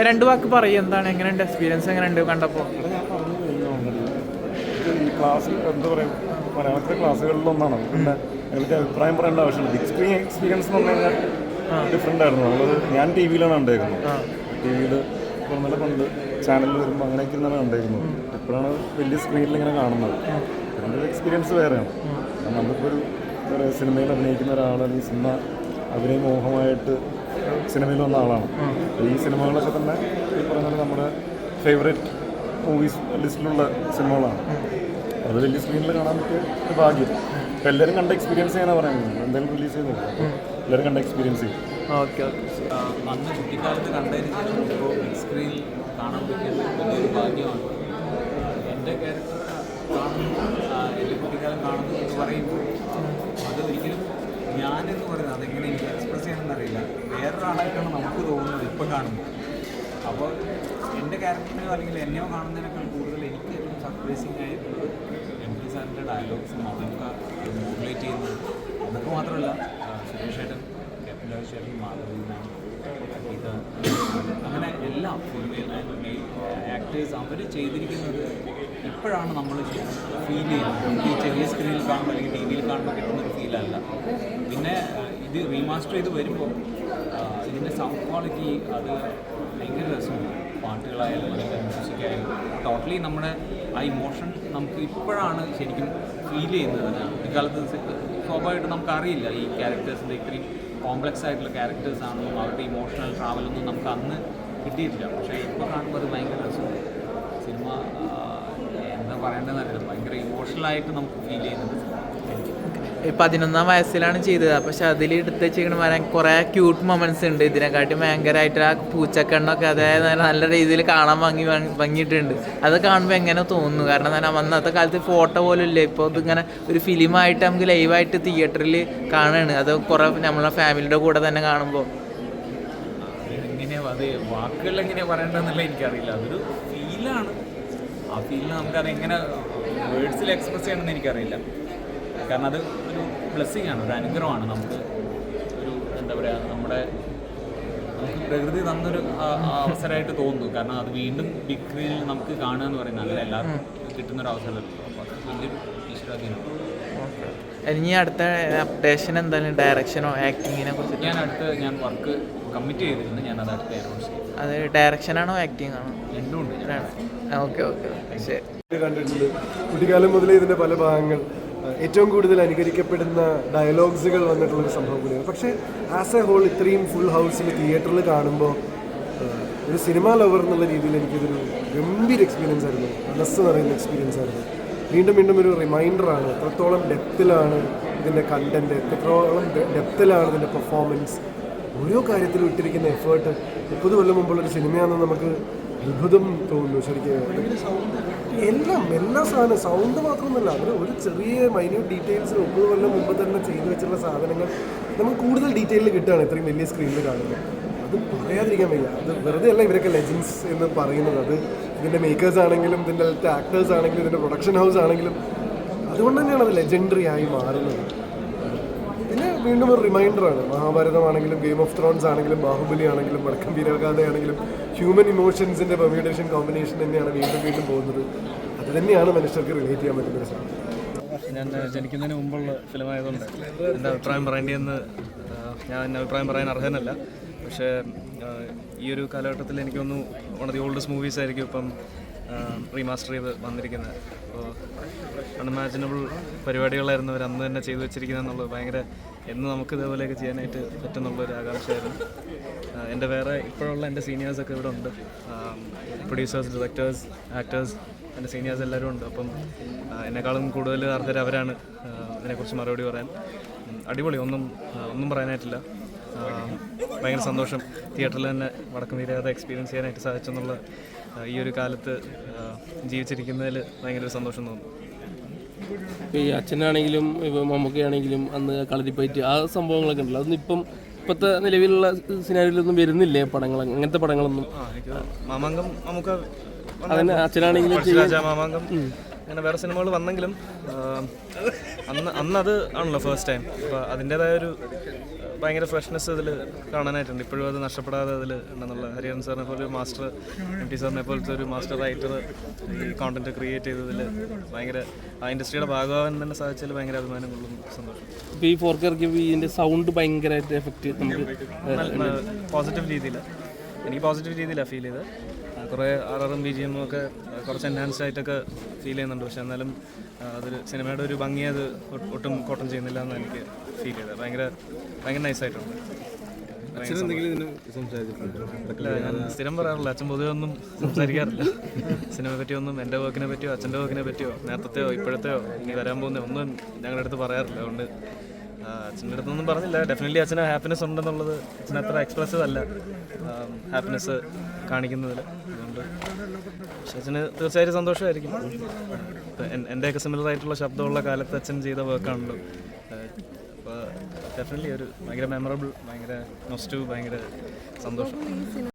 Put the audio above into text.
രണ്ട് വാക്ക് പറയും എന്താണ്, എങ്ങനെയുണ്ട് എക്സ്പീരിയൻസ്, എങ്ങനെയുണ്ട് കണ്ടപ്പോൾ? ഞാൻ പറഞ്ഞു കഴിഞ്ഞു ഓൾറെഡി. ഈ ക്ലാസ് എന്താ പറയുക, മലയാളത്തിലെ ക്ലാസ്സുകളിലൊന്നാണ്. പിന്നെ എനിക്ക് അഭിപ്രായം പറയേണ്ട ആവശ്യമില്ല. ബിഗ് സ്ക്രീൻ എക്സ്പീരിയൻസ് എന്ന് പറഞ്ഞു കഴിഞ്ഞാൽ ഡിഫറെൻ്റ് ആയിരുന്നു. ഞാൻ ടി വിയിലാണ് കണ്ടേക്കുന്നത്. ടി വിയിൽ കുറേ കൊണ്ട് ചാനലിൽ വരുമ്പോൾ അങ്ങനെയൊക്കെ ഇരുന്നാണ് കണ്ടേക്കുന്നത്. ഇപ്പോഴാണ് വലിയ സ്ക്രീനിൽ ഇങ്ങനെ കാണുന്നത്. അതിൻ്റെ ഒരു എക്സ്പീരിയൻസ് വേറെയാണ്. നമ്മളിപ്പോൾ ഒരു എന്താ പറയുക, സിനിമയിൽ അഭിനയിക്കുന്ന ഒരാൾ, അല്ലെങ്കിൽ സിനിമ അഭിനയ മോഹമായിട്ട് സിനിമയിൽ വന്ന ആളാണ്. ഈ സിനിമകളൊക്കെ തന്നെ ഈ പറഞ്ഞാൽ നമ്മുടെ ഫേവറേറ്റ് മൂവീസ് ലിസ്റ്റിലുള്ള സിനിമകളാണ്. അത് വലിയ സ്ക്രീനിൽ കാണാൻ പറ്റിയ ഒരു ഭാഗ്യം. അപ്പോൾ എല്ലാവരും കണ്ട എക്സ്പീരിയൻസ് ചെയ്യാനാണ് പറയുന്നത്. എന്തായാലും റിലീസ് ചെയ്യുന്നില്ല, എല്ലാവരും കണ്ട എക്സ്പീരിയൻസ് ചെയ്യും. Okay okay. അന്ന് കുട്ടിക്കാലത്ത് കണ്ടതിന് ശേഷം ഇപ്പോൾ ബിഗ് സ്ക്രീനിൽ കാണാൻ പറ്റിയത് വലിയൊരു ഭാഗ്യമാണ്. എൻ്റെ ക്യാരക്ടർ കാണുന്നു, എൻ്റെ കുട്ടിക്കാലം കാണുന്നു എന്ന് പറയുമ്പോൾ അത് ഒരിക്കലും ഞാനെന്ന് പറയുന്നത് അതെങ്ങനെ എനിക്ക് എക്സ്പ്രസ് ചെയ്യണമെന്നറിയില്ല. വേറൊരാളായിട്ടാണ് നമുക്ക് തോന്നുന്നത് ഇപ്പം കാണുമ്പോൾ. അപ്പോൾ എൻ്റെ ക്യാരക്ടറിനെയോ അല്ലെങ്കിൽ എന്നെയോ കാണുന്നതിനേക്കാൾ കൂടുതൽ എനിക്ക് ഏറ്റവും സർപ്രൈസിങ് ആയിട്ടുള്ളത് എംപി സാറിൻ്റെ ഡയലോഗ്സും അതൊക്കെ മോഡുലേറ്റ് ചെയ്യുന്നത്. അതൊക്കെ മാത്രമല്ല സുരേഷ് ഏട്ടൻ, ക്യാപ്റ്റൻ രാജേഷ്, മാധവി, ഗീത, അങ്ങനെ എല്ലാം ഫിലിമിൽ ആക്ടേഴ്സ് അവർ ചെയ്തിരിക്കുന്നത് ഇപ്പോഴാണ് നമ്മൾ ഫീൽ ചെയ്യുന്നത്. ഈ ചെറിയ സ്ക്രീനിൽ കാണുമ്പോൾ അല്ലെങ്കിൽ ടി വിയിൽ കാണുമ്പോൾ കിട്ടുന്നൊരു ഫീലല്ല. പിന്നെ ഇത് റീമാസ്റ്റർ ചെയ്ത് വരുമ്പോൾ ഇതിൻ്റെ സൗണ്ട് ക്വാളിറ്റി അത് ഭയങ്കര രസമാണ്. പാട്ടുകളായാലും അല്ലെങ്കിൽ മ്യൂസിക്കായാലും ടോട്ടലി നമ്മുടെ ആ ഇമോഷൻ നമുക്ക് ഇപ്പോഴാണ് ശരിക്കും ഫീൽ ചെയ്യുന്നത്. കുട്ടിക്കാലത്ത് സ്വാഭാവികമായിട്ട് നമുക്കറിയില്ല ഈ ക്യാരക്ടേഴ്സിൻ്റെ ഇത്രയും കോംപ്ലക്സ് ആയിട്ടുള്ള ക്യാരക്ടേഴ്സാണെന്നും അവരുടെ ഇമോഷണൽ ട്രാവലൊന്നും നമുക്ക് അന്ന് കിട്ടിയിട്ടില്ല. പക്ഷേ ഇപ്പോൾ കാണുമ്പോൾ അത് ഭയങ്കര രസമാണ്. സിനിമ എന്താ പറയേണ്ടതെന്നറിയില്ല, ഭയങ്കര ഇമോഷണലായിട്ട് നമുക്ക് ഫീൽ ചെയ്യുന്നത്. 11ാം വയസ്സിലാണ് ചെയ്തത്. പക്ഷെ അതിൽ എടുത്ത് വെച്ചിരിക്കണ വരാൻ കുറേ ക്യൂട്ട് മൊമെൻറ്റ്സ് ഉണ്ട്. ഇതിനെക്കാട്ടി ഭയങ്കരമായിട്ട് ആ പൂച്ചക്കണ്ണൊക്കെ അതായത് നല്ല രീതിയിൽ കാണാൻ ഭംഗിയിട്ടുണ്ട്. അത് കാണുമ്പോൾ എങ്ങനെ തോന്നുന്നു? കാരണം തന്നെ അന്നത്തെ കാലത്ത് ഫോട്ടോ പോലും ഇല്ല. ഇപ്പോൾ ഇതിങ്ങനെ ഒരു ഫിലിമായിട്ട് നമുക്ക് ലൈവായിട്ട് തിയേറ്ററിൽ കാണുകയാണ്. അത് കുറേ നമ്മളെ ഫാമിലിയുടെ കൂടെ തന്നെ കാണുമ്പോൾ എങ്ങനെയാണ് അത് വാക്കുകളിൽ എങ്ങനെയാണ് പറയേണ്ടതെന്നുള്ള എനിക്കറിയില്ല. അതൊരു ഫീലാണ്. ആ ഫീലിന് നമുക്കതെങ്ങനെ വേർഡ്സിൽ എക്സ്പ്രസ് ചെയ്യണമെന്ന് എനിക്കറിയില്ല. കാരണം അത് ഒരു ബ്ലെസ്സിങ് ആണ്, ഒരു അനുഗ്രഹമാണ്. നമുക്ക് ഒരു എന്താ പറയുക, നമുക്ക് പ്രകൃതി തന്നൊരു അവസരമായിട്ട് തോന്നുന്നു. കാരണം അത് വീണ്ടും ബിഗ് സ്ക്രീനിൽ നമുക്ക് കാണുക എന്ന് പറയുന്നത് അങ്ങനെ എല്ലാവർക്കും കിട്ടുന്നൊരു അവസരമല്ലോ. അപ്പോൾ അത് വലിയൊരു ഈശ്വരാധീനം. ഇനി അടുത്ത അപ്ഡേഷൻ എന്താണ്? ഡയറക്ഷനോ ആക്ടിങ്ങിനെ കുറിച്ച്? ഞാൻ വർക്ക് കമ്മിറ്റ് ചെയ്തിരുന്നു. ഞാനത് അടുത്ത അനൗൺസ് ചെയ്യും. അത് ഡയറക്ഷനാണോ ആക്ടിങ് ആണോ? രണ്ടും ഉണ്ട്. ഓക്കെ ഓക്കെ ശരി. കണ്ടിട്ടുണ്ട് കുട്ടിക്കാലം മുതലേ ഇതിൻ്റെ പല ഭാഗങ്ങൾ ഏറ്റവും കൂടുതൽ അനുകരിക്കപ്പെടുന്ന ഡയലോഗ്സുകൾ വന്നിട്ടുള്ളൊരു സംഭവം കൂടിയാണ്. പക്ഷേ ആസ് എ ഹോൾ ഇത്രയും ഫുൾ ഹൗസിൽ തിയേറ്ററിൽ കാണുമ്പോൾ ഒരു സിനിമാ ലവർ എന്നുള്ള രീതിയിൽ എനിക്കിതൊരു ഗംഭീര എക്സ്പീരിയൻസ് ആയിരുന്നു. മനസ്സ് നിറയുന്ന എക്സ്പീരിയൻസ് ആയിരുന്നു. വീണ്ടും വീണ്ടും ഒരു റിമൈൻഡറാണ് എത്രത്തോളം ഡെപ്തിലാണ് ഇതിൻ്റെ കണ്ടൻറ്റ്, എത്രത്തോളം ഡെപ്തിലാണ് ഇതിൻ്റെ പെർഫോമൻസ്, ഓരോ കാര്യത്തിലും ഇട്ടിരിക്കുന്ന എഫേർട്ട്. 30 കൊല്ലം മുമ്പുള്ളൊരു സിനിമയാണെന്ന് നമുക്ക് അത്ഭുതം തോന്നുന്നു ശരിക്കും. എല്ലാ സാധനം സൗണ്ട് മാത്രമൊന്നുമല്ല, അവർ ഒരു ചെറിയ മൈന്യൂട്ട് ഡീറ്റെയിൽസ് 30 കൊല്ലം മുമ്പ് തന്നെ ചെയ്തു വെച്ചുള്ള സാധനങ്ങൾ നമുക്ക് കൂടുതൽ ഡീറ്റെയിലിൽ കിട്ടുകയാണ് ഇത്രയും വലിയ സ്ക്രീനിൽ കാണുന്നത്. അത് പറയാതിരിക്കാൻ വയ്യ. അത് വെറുതെ അല്ല ഇവരൊക്കെ ലെജൻസ് എന്ന് പറയുന്നത്. അത് ഇതിൻ്റെ മേക്കേഴ്സ് ആണെങ്കിലും ഇതിൻ്റെ ആക്ടേഴ്സ് ആണെങ്കിലും ഇതിൻ്റെ പ്രൊഡക്ഷൻ ഹൗസ് ആണെങ്കിലും അതുകൊണ്ട് തന്നെയാണ് അത് ലെജൻഡറി ആയി മാറുന്നത്. പിന്നെ വീണ്ടും ഒരു റിമൈൻഡറാണ്. മഹാഭാരതമാണെങ്കിലും ഗെയിം ഓഫ് ത്രോൺസ് ആണെങ്കിലും ബാഹുബലി ആണെങ്കിലും വടക്കം വീരഗാഥയാണെങ്കിലും ഹ്യൂമൻ ഇമോഷൻസിൻ്റെ പെർമ്യൂട്ടേഷൻ കോമ്പിനേഷൻ തന്നെയാണ് വീണ്ടും വീണ്ടും പോകുന്നത്. അത് തന്നെയാണ് മനുഷ്യർക്ക് റിലേറ്റ് ചെയ്യാൻ പറ്റുന്നൊരു സാധനം. ഞാൻ ജനിക്കുന്നതിന് മുമ്പുള്ള ഫിലിമായതുകൊണ്ട് എൻ്റെ അഭിപ്രായം പറയേണ്ടിയെന്ന് ഞാൻ എൻ്റെ അഭിപ്രായം പറയാൻ അർഹനല്ല. പക്ഷേ ഈ ഒരു കാലഘട്ടത്തിൽ എനിക്കൊന്ന് one of the oldest movies ആയിരിക്കും ഇപ്പം റീമാസ്റ്റർ ചെയ്ത് വന്നിരിക്കുന്നത്. അപ്പോൾ അൺഇമാജിനബിൾ പരിപാടികളായിരുന്നു അവർ അന്ന് തന്നെ ചെയ്തു വെച്ചിരിക്കുന്നത് എന്നുള്ളത് ഭയങ്കര എന്ന് നമുക്ക് ഇതേപോലെയൊക്കെ ചെയ്യാനായിട്ട് പറ്റുന്നുള്ളൊരു ആകാംക്ഷയായിരുന്നു. എൻ്റെ വേറെ ഇപ്പോഴുള്ള എൻ്റെ സീനിയേഴ്സൊക്കെ ഇവിടെ ഉണ്ട്. പ്രൊഡ്യൂസേഴ്സ്, ഡയറക്ടേഴ്സ്, ആക്ടേഴ്സ്, എൻ്റെ സീനിയേഴ്സ് എല്ലാവരും ഉണ്ട്. അപ്പം എന്നെക്കാളും കൂടുതൽ അർഹർ അവരാണ് ഇതിനെക്കുറിച്ച് മറുപടി പറയാൻ. അടിപൊളി, ഒന്നും പറയാനായിട്ടില്ല. ഭയങ്കര സന്തോഷം തിയേറ്ററിൽ തന്നെ വടക്കം വീരഗാഥ എക്സ്പീരിയൻസ് ചെയ്യാനായിട്ട് സാധിച്ചെന്നുള്ള ഈ ഒരു കാലത്ത് ജീവിച്ചിരിക്കുന്നതിൽ ഭയങ്കര സന്തോഷം തോന്നുന്നു. ഇപ്പോൾ ഈ അച്ഛനാണെങ്കിലും ഇപ്പോൾ മമ്മൂക്കയാണെങ്കിലും അന്ന് കളരിപ്പയറ്റ് ആ സംഭവങ്ങളൊക്കെ ഉണ്ടല്ലോ, അതൊന്നും ഇപ്പോഴത്തെ നിലവിലുള്ള സിനിമയിലൊന്നും വരുന്നില്ലേ പടങ്ങൾ, അങ്ങനത്തെ പടങ്ങളൊന്നും? മാമാങ്കം നമുക്ക് അതന്നെ അച്ഛനാണെങ്കിലും മാമാങ്കം അങ്ങനെ വേറെ സിനിമകൾ വന്നെങ്കിലും അന്ന് അത് ആണല്ലോ ഫസ്റ്റ് ടൈം. അപ്പോൾ അതിൻ്റേതായൊരു ഭയങ്കര ഫ്രഷ്നെസ് ഇതിൽ കാണാനായിട്ടുണ്ട്. ഇപ്പോഴും അത് നഷ്ടപ്പെടാതെ അതിൽ ഉണ്ടെന്നുള്ള ഹരിഹരൻ സാറിനെ പോലെ ഒരു മാസ്റ്റർ, MT സാറിനെ പോലത്തെ ഒരു മാസ്റ്റർ റൈറ്റർ ഈ കോണ്ടന്റ് ക്രിയേറ്റ് ചെയ്തതിൽ ഭയങ്കര ആ ഇൻഡസ്ട്രിയുടെ ഭാഗമാകാൻ തന്നെ സാധിച്ചതിൽ ഭയങ്കര അഭിമാനം കൊള്ളുന്നു, സന്തോഷം. ഇപ്പോൾ ഈ 4K ഇറക്കിയപ്പോൾ ഇതിൻ്റെ സൗണ്ട് ഭയങ്കരമായിട്ട് എഫക്റ്റ് നമുക്ക് പോസിറ്റീവ് രീതിയിൽ എനിക്ക് പോസിറ്റീവ് രീതിയിലാണ് ഫീൽ ചെയ്തത്. കുറേ RRM BGM ഒക്കെ കുറച്ച് എൻഹാൻസ്ഡ് ആയിട്ടൊക്കെ ഫീൽ ചെയ്യുന്നുണ്ട്. പക്ഷെ എന്നാലും അതൊരു സിനിമയുടെ ഒരു ഭംഗി അത് ഒട്ടും കോട്ടം ചെയ്യുന്നില്ല എന്ന് എനിക്ക് ഫീൽ ചെയ്തത്. ഭയങ്കര നൈസായിട്ടുണ്ട്. ഇല്ല, ഞാൻ സ്ഥിരം പറയാറില്ല, അച്ഛൻ പൊതുവെ ഒന്നും സംസാരിക്കാറില്ല സിനിമയെ പറ്റിയൊന്നും. എൻ്റെ വർക്കിനെ പറ്റിയോ അച്ഛൻ്റെ വർക്കിനെ പറ്റിയോ നേരത്തെയോ ഇപ്പോഴത്തെയോ ഇനി വരാൻ പോകുന്ന ഒന്നും ഞങ്ങളുടെ അടുത്ത് പറയാറില്ല. അതുകൊണ്ട് അച്ഛൻ്റെ അടുത്തൊന്നും പറഞ്ഞില്ല. ഡെഫിനറ്റ്ലി അച്ഛന് ഹാപ്പിനെസ് ഉണ്ടെന്നുള്ളത് അച്ഛൻ അത്ര എക്സ്പ്രസീവ് അല്ല ഹാപ്പിനെസ് കാണിക്കുന്നതിൽ. അതുകൊണ്ട് പക്ഷെ അച്ഛന് തീർച്ചയായിട്ടും സന്തോഷമായിരിക്കും. എൻ്റെയൊക്കെ സിമിലർ ആയിട്ടുള്ള ശബ്ദമുള്ള കാലത്ത് അച്ഛൻ ചെയ്ത വർക്കാണല്ലോ. അപ്പോൾ ഡെഫിനറ്റ്ലി ഒരു ഭയങ്കര മെമ്മറബിൾ, ഭയങ്കര നൊസ്റ്റു, ഭയങ്കര സന്തോഷം.